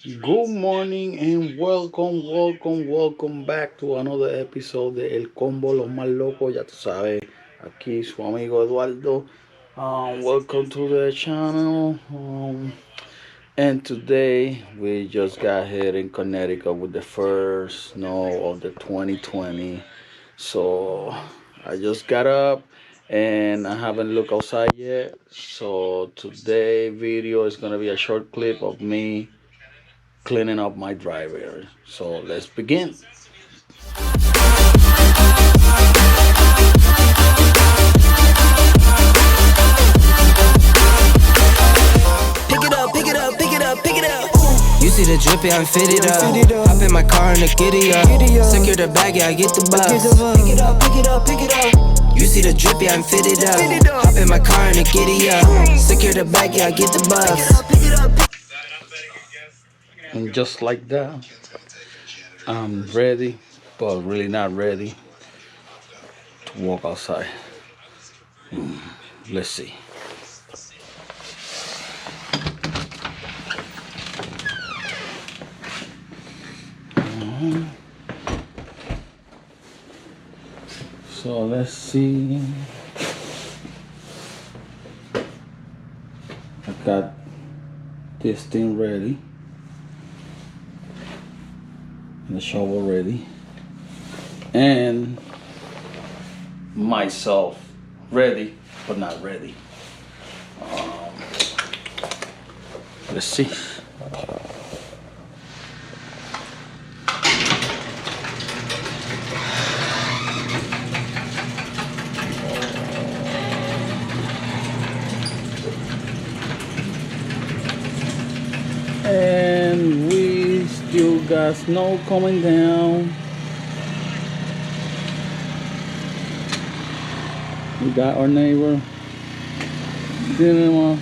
Good morning and welcome back to another episode de El Combo Los Más Locos, ya tú sabes, aquí su amigo Eduardo. Welcome to the channel. And today we just got here in Connecticut with the first snow of the 2020. So I just got up and I haven't looked outside yet. So today video is gonna be a short clip of me cleaning up my driveway. So let's begin. You see the drip, yeah, I'm fitted up. Hop in my car and the giddy up. Secure the bag, yeah, I get the bus. Pick it up. You see the drip, yeah, I'm fitted up. Hop in my car and the giddy up. Secure the bag, yeah, I get the bus. And just like that, I'm ready, but really not ready to walk outside. Let's see. So let's see. I got this thing ready. The shovel ready. And myself ready, but not ready. Let's see. And we still got snow coming down. We got our neighbor cinema.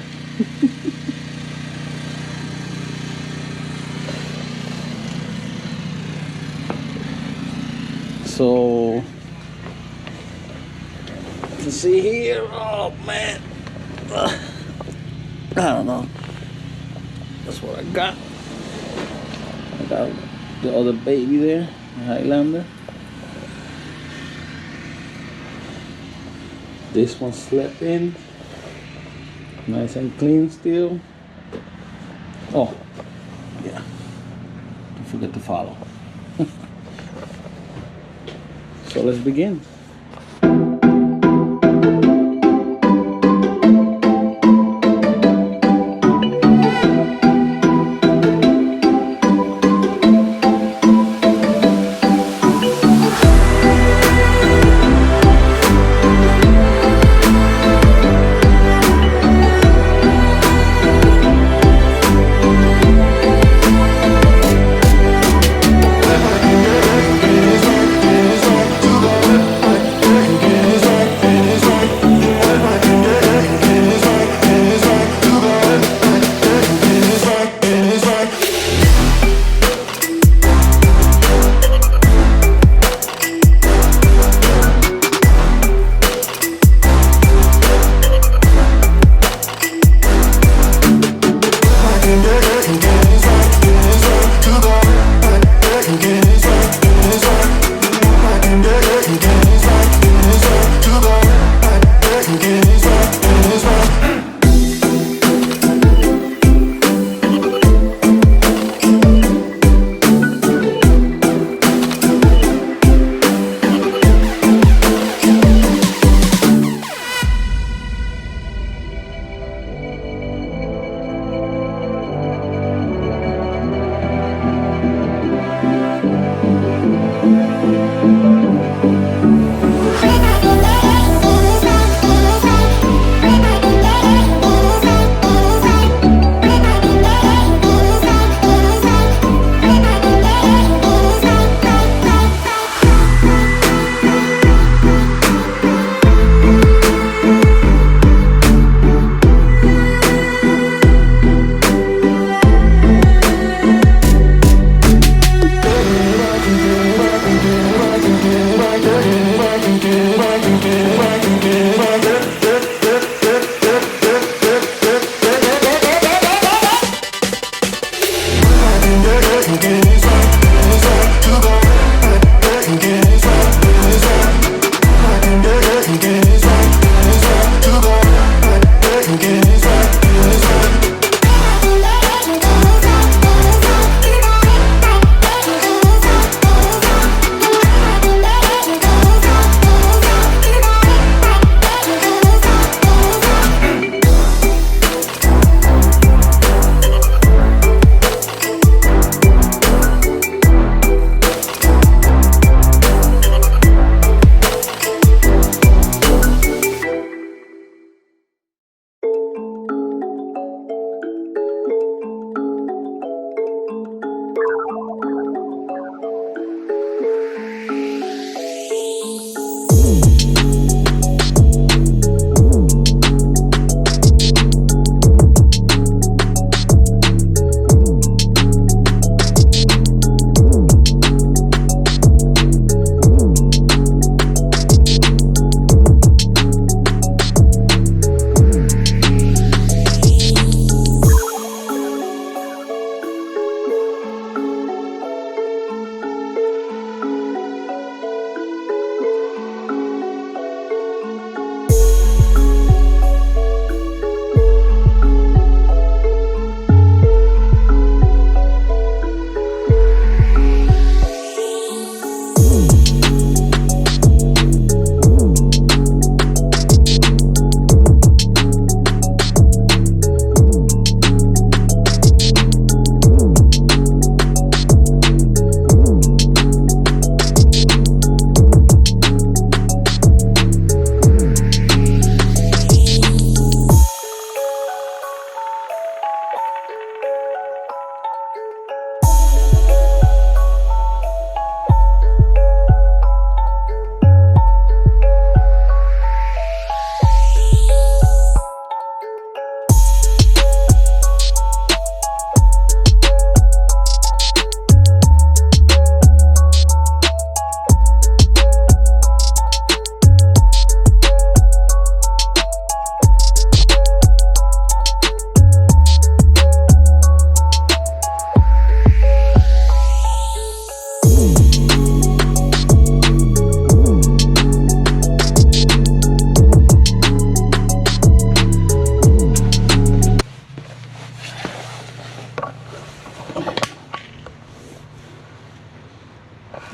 So let's see here. Oh man, I don't know. That's what I got. I got the other baby there, the Highlander. This one slept in, nice and clean still. Oh, yeah. Don't forget to follow. So let's begin.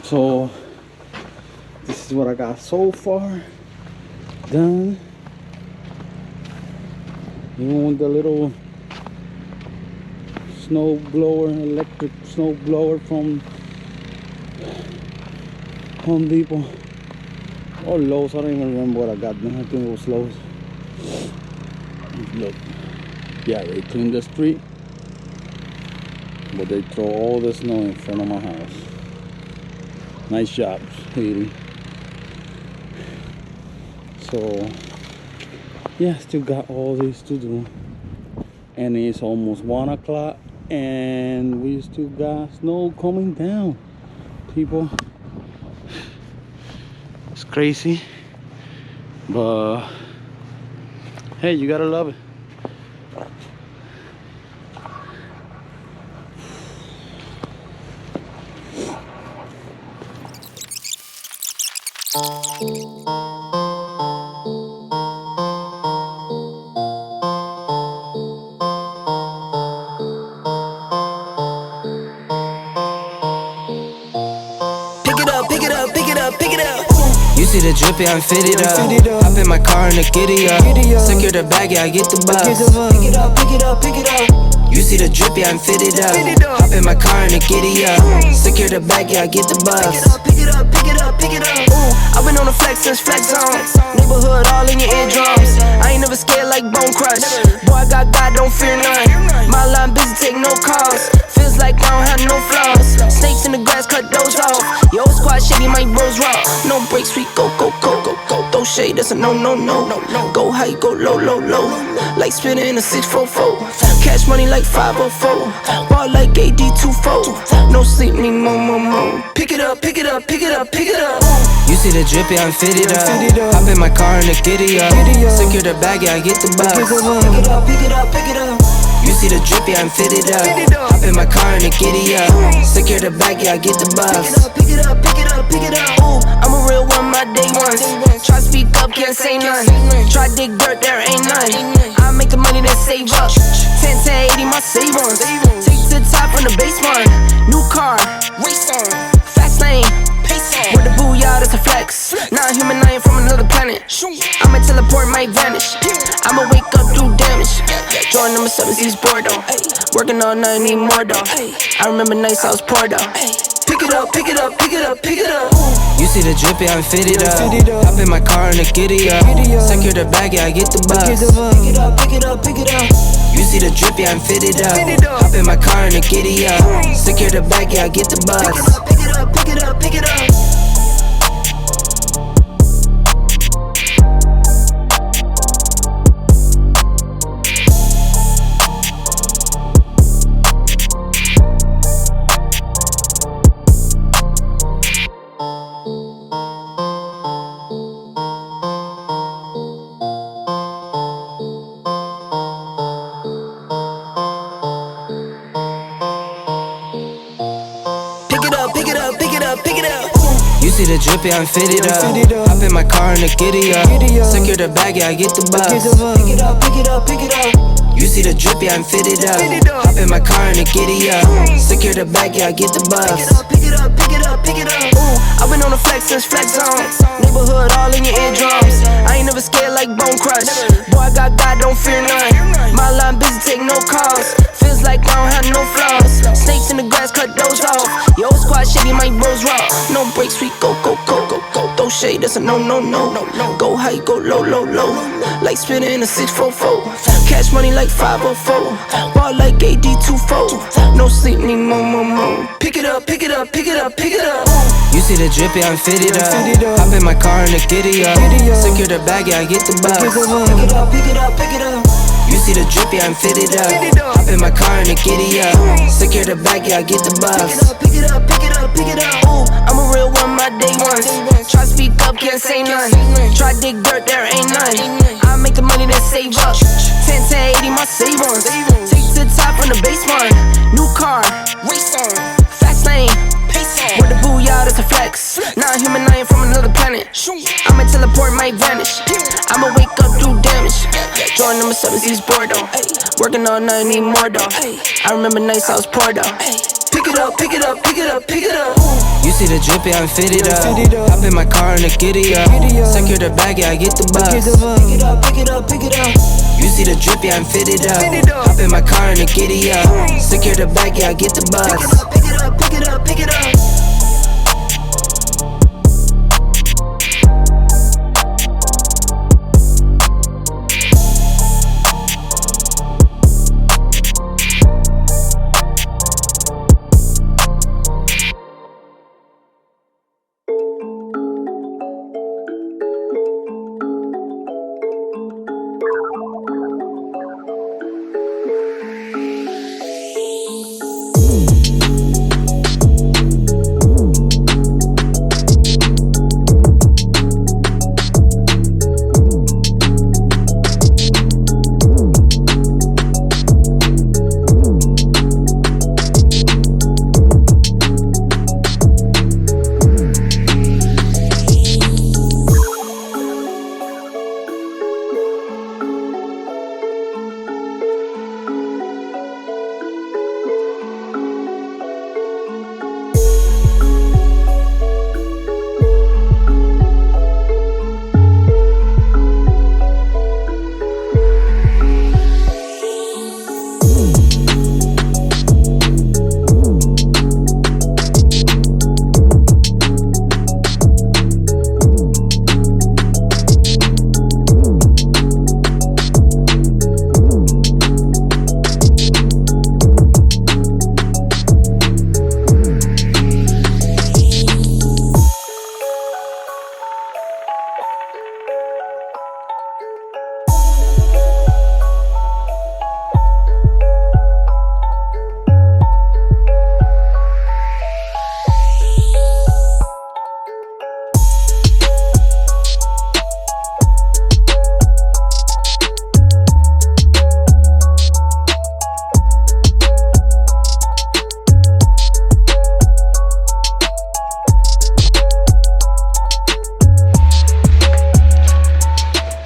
So this is what I got so far done. Even with the little snow blower, electric snow blower from Home Depot or Lowe's. I don't even remember what I got then. I think it was Lowe's. Look, yeah, they clean the street, but they throw all the snow in front of my house. Nice job, Haiti. So yeah, still got all this to do, and it's almost 1 o'clock and we still got snow coming down, people. It's crazy, but hey, you gotta love it. You see the drippy, I'm fitted up. Hop in my car and the giddy up. Secure the bag, yeah, I get the bus. Pick it up, pick it up, pick it up. You see the drippy, I'm fitted up. Hop in my car and the giddy up. Secure the bag, yeah, I get the bus. Pick it up, pick it up, pick it up. I've been on the flex since flex zone. Neighborhood all in your eardrums. I ain't never scared like Bone Crush. Boy, I got God, don't fear none. My line busy, take no calls. Feels like I don't have no flaws. Snakes in the grass, cut those off. Yo, squad shitty, my bros raw. No breaks, we go, go, go, go, go. Throw shade, that's a no, no, no, no, no. Go high, go low, low, low. Like spinning in a 644. Cash money like 504. Ball like AD24. No sleep, need more, more, more. Pick it up, pick it up, pick it up, pick it up. You see the drippy, I'm fitted up. Hop in my car and the giddy up. Secure the bag, yeah, I get the bus. Pick it up, pick it up, pick it up. You see the drippy, I'm fitted up. Hop in my car and the giddy up. Secure the bag, yeah, I get the bus. Pick it up, pick it up, pick it up. Ooh, I'm a real one, my day ones. Try speak up, can't say none. Try dig dirt, there ain't none. I make the money that save up. 10 to 80, my save ones. Take to the top from the basement. New car, race on. Fast lane, pace on. With the booyah, that's a flex. Not human, I ain't from another planet. I'ma teleport, might vanish. I'ma wake up, do damage. Join number 7, East Bordeaux. Working all night, need more though. I remember nights I was poor though. Pick it up, pick it up, pick it up, pick it up. You see the drippy, I'm fitted up. Hop in my car and the giddy up. Secure the bag, yeah, I get the bus. Pick it up, pick it up, pick it up. You see the drippy, I'm fitted up. Hop in my car and the giddy up. Secure the bag, yeah, I get the bus. Pick it up, pick it up, pick it up, pick it up. You see the drippy, I'm fitted up. Hop in my car and the giddy up. Secure the bag, yeah, I get the bus. Pick it up, pick it up, pick it up. You see the drippy, I'm fitted up. Hop in my car and the giddy up. Secure the bag, yeah, I get the bus. Pick it up, pick it up, pick it up, pick it up. Ooh, I've been on the flex since flex zone. Neighborhood all in your eardrums. I ain't never scared like Bone Crush. Boy, I got God, don't fear none. My line busy, take no calls. Feels like I don't have no flaws. Snakes in the grass, cut those off. Yo, squad shitty, my bros raw. No breaks, we go, go, go, go, go. Throw shade, that's a no, no, no, no, no. Go high, go low, low, low. Like spinning in a 644. Cash money like 504. Ball like AD24. No sleep, need more, more, more. Pick it up, pick it up, pick it up, pick it up. You see the drippy, I'm fitted up. Hop in my car and the giddy up. Secure the bag, yeah, I get the bus. Pick it up, pick it up, pick it up. You see the drippy, I'm fitted up. Hop in my car and the giddy up. Secure the bag, yeah, I get the bus. Pick it up, pick it up, pick it up. Ooh, I'm a real one, my day ones. Try speak up, can't say none. Try dig dirt, there ain't none. I make the money that save up. 10 to 80, my save ones. Take to the top from the basement. New car, race on. Fast lane, pace on. With the booyah, that's a flex. Not human, I ain't from another planet. I'ma teleport, might vanish. I'ma wake up, do damage. Join number 7, East Bordeaux. Working all night, need more though. I remember nights I was poor though. Pick it up, pick it up, pick it up, pick it up. You see the drippy, I'm fitted up. Hop in my car and the giddy up. Secure the bag, yeah, I get the bus. Pick it up, pick it up, pick it up. You see the drippy, I'm fitted up. Hop in my car and the giddy up. Secure the bag, yeah, I get the bus. Pick it up, pick it up, pick it up, pick it up.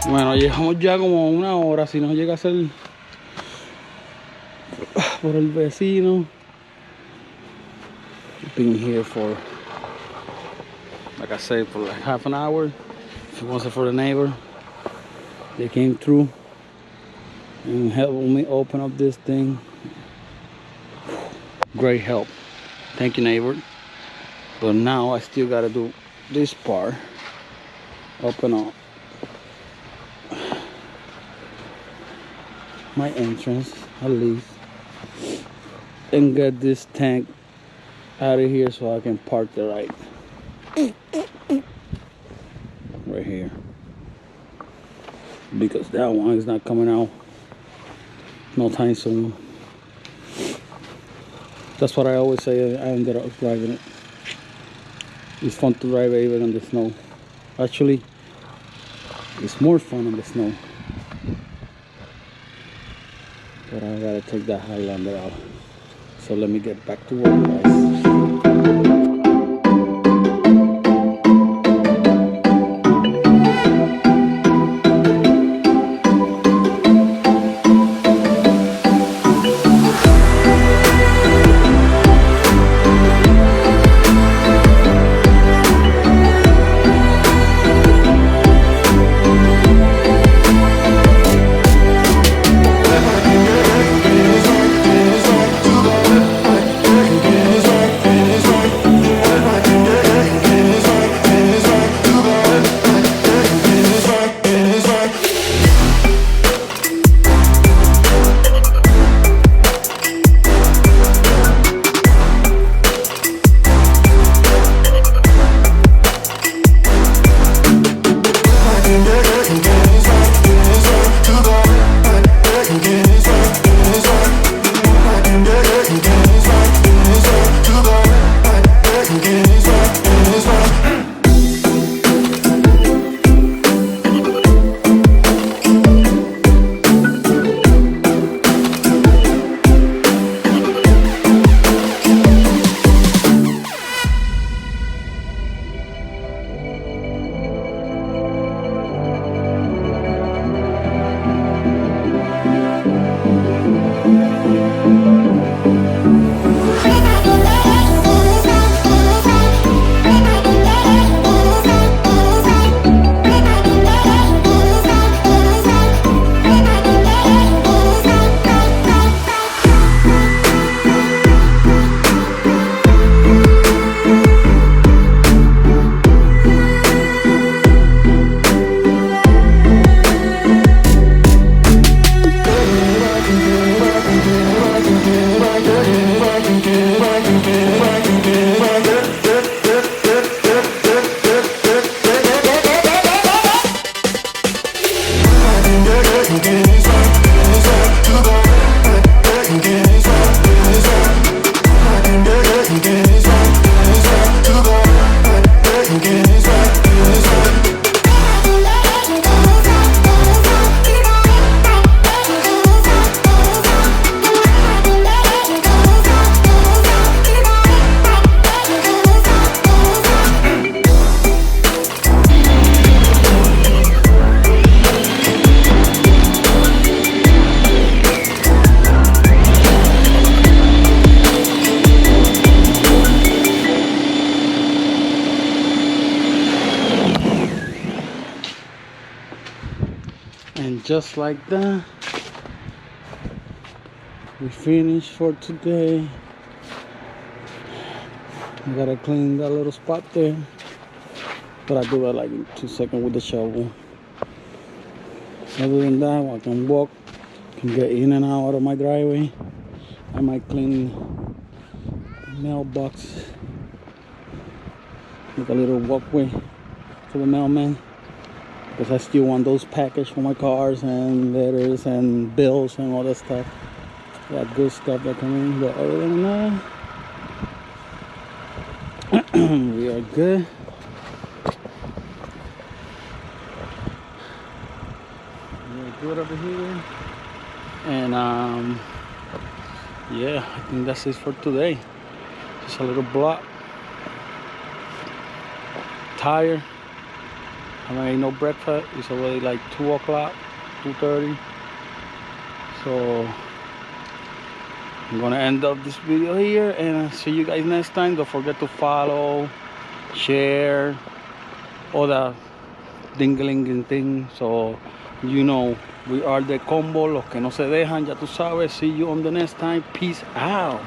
Bueno, llevamos ya como una hora, si no llega a ser por el vecino. Been here for, like I said, for like half an hour. If it wasn't for the neighbor, they came through and helped me open up this thing. Great help. Thank you, neighbor. But now I still gotta do this part. Open up my entrance at least, and get this tank out of here so I can park the right here, because that one is not coming out no time soon. That's what I always say. I ended up driving it. It's fun to drive it even in the snow. Actually, it's more fun in the snow. But I gotta take that Highlander out. So let me get back to work, guys. just like that, we finished for today. I gotta clean that little spot there, but I do that like in 2 seconds with the shovel. Other than that, I can walk, can get in and out of my driveway. I might clean mailbox, make a little walkway for the mailman, because I still want those packages for my cars and letters and bills and all that stuff. That good stuff that come in. But other than that, we are good. We're good over here. And yeah, I think that's it for today. Just a little block. Tired. I ate no breakfast. It's already like 2 o'clock, 2:30. So I'm gonna end up this video here, and I'll see you guys next time. Don't forget to follow, share, all the dingling thing. So you know, we are the combo, los que no se dejan, ya tú sabes. See you on the next time. Peace out.